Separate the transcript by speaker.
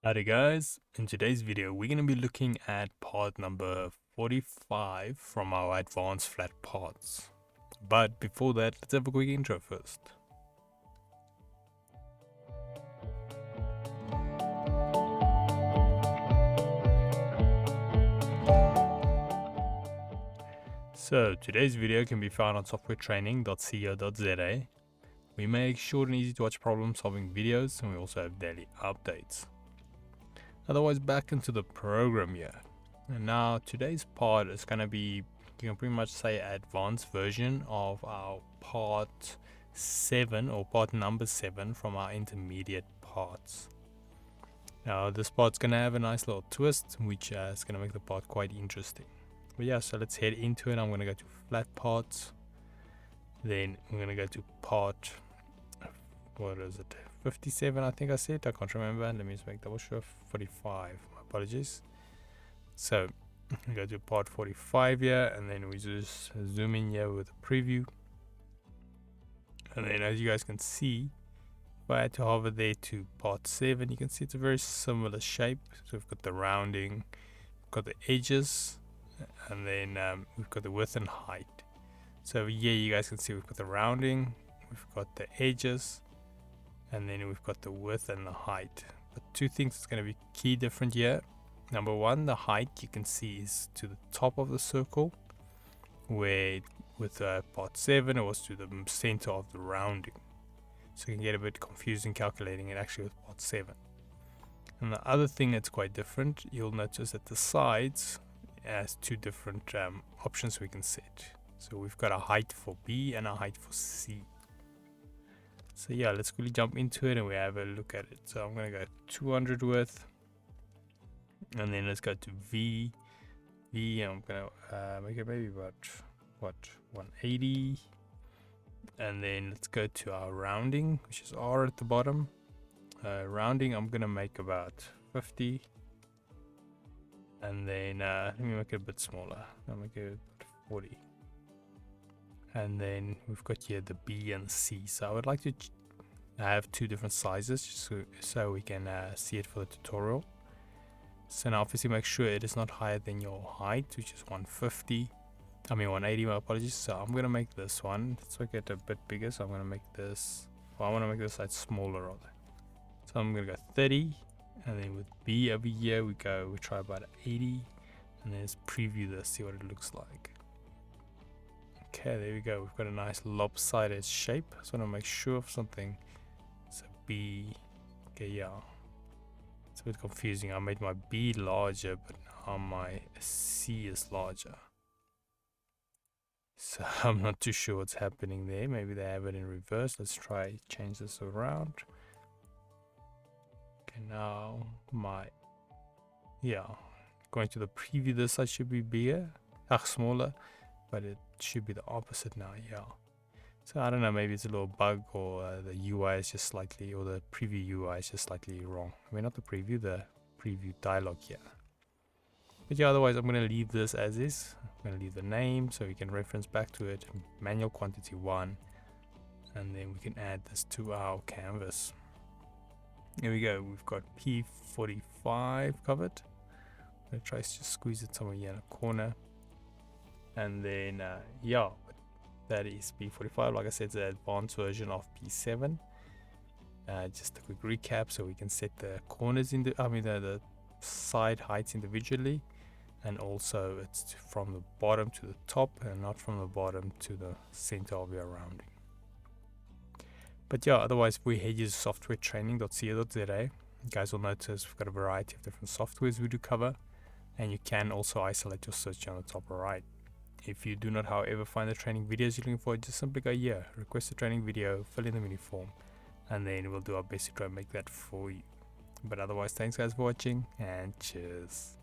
Speaker 1: Howdy guys, in today's video we're going to be looking at part number 45 from our advanced flat parts. But before that, let's have a quick intro first. So today's video can be found on softwaretraining.co.za. We make short and easy to watch problem solving videos, and we also have daily updates. Otherwise, back into the program here. And now today's part is going to be, you can pretty much say, advanced version of our part 7 or part number 7 from our intermediate parts. Now this part's going to have a nice little twist, which is going to make the part quite interesting. But yeah, so let's head into it. I'm going to go to flat parts, then I'm going to go to part, what is it, 57 I think I said, I can't remember. Let me just make double sure. 45, my apologies. So we go to part 45 here, and then we just zoom in here with a preview. And then as you guys can see, if I had to hover there to part 7, you can see it's a very similar shape. So we've got the rounding, we've got the edges, and then we've got the width and height. So here you guys can see we've got the rounding, we've got the edges, and then we've got the width and the height. But two things that's going to be key different here. Number one, the height you can see is to the top of the circle, where with part 7 it was to the center of the rounding. So you can get a bit confusing calculating it actually with part 7. And the other thing that's quite different, you'll notice that the sides has two different options we can set. So we've got a height for B and a height for C. So yeah, let's quickly jump into it and we have a look at it. So I'm going to go 200 width, and then let's go to V. I'm going to make it maybe about, 180. And then let's go to our rounding, which is R at the bottom. Rounding, I'm going to make about 50. And then let me make it a bit smaller. I'll make it 40. And then we've got here the B and C. So I would like to have two different sizes so we can see it for the tutorial. So now obviously make sure it is not higher than your height, which is 180, my apologies. So I'm going to make this one, let's make it a bit bigger. So I'm going to make this, I want to make this side smaller rather. So I'm going to go 30, and then with B over here we try about 80, and then let's preview this, see what it looks like. Okay, there we go. We've got a nice lopsided shape. So I want to make sure of something. So B, okay, yeah. It's a bit confusing. I made my B larger, but now my C is larger. So I'm not too sure what's happening there. Maybe they have it in reverse. Let's try change this around. Okay, now going to the preview, this side should be bigger, smaller. But it should be the opposite now, yeah. So I don't know, maybe it's a little bug, or the UI is just slightly, or the preview UI is just slightly wrong. Not the preview dialog here. But yeah, otherwise I'm going to leave this as is. I'm going to leave the name so we can reference back to it. Manual quantity 1. And then we can add this to our canvas. Here we go, we've got P45 covered. I'm going to try to just squeeze it somewhere here in a corner. And then that is P45. Like I said, it's an advanced version of P7. Just a quick recap, so we can set the corners in the side heights individually, and also it's from the bottom to the top and not from the bottom to the center of your rounding. But yeah, otherwise if we head to softwaretraining.co.za, you guys will notice we've got a variety of different softwares we do cover, and you can also isolate your search on the top right. If you do not, however, find the training videos you're looking for, just simply go here, request a training video, fill in the mini form, and then we'll do our best to try and make that for you. But otherwise, thanks guys for watching, and cheers.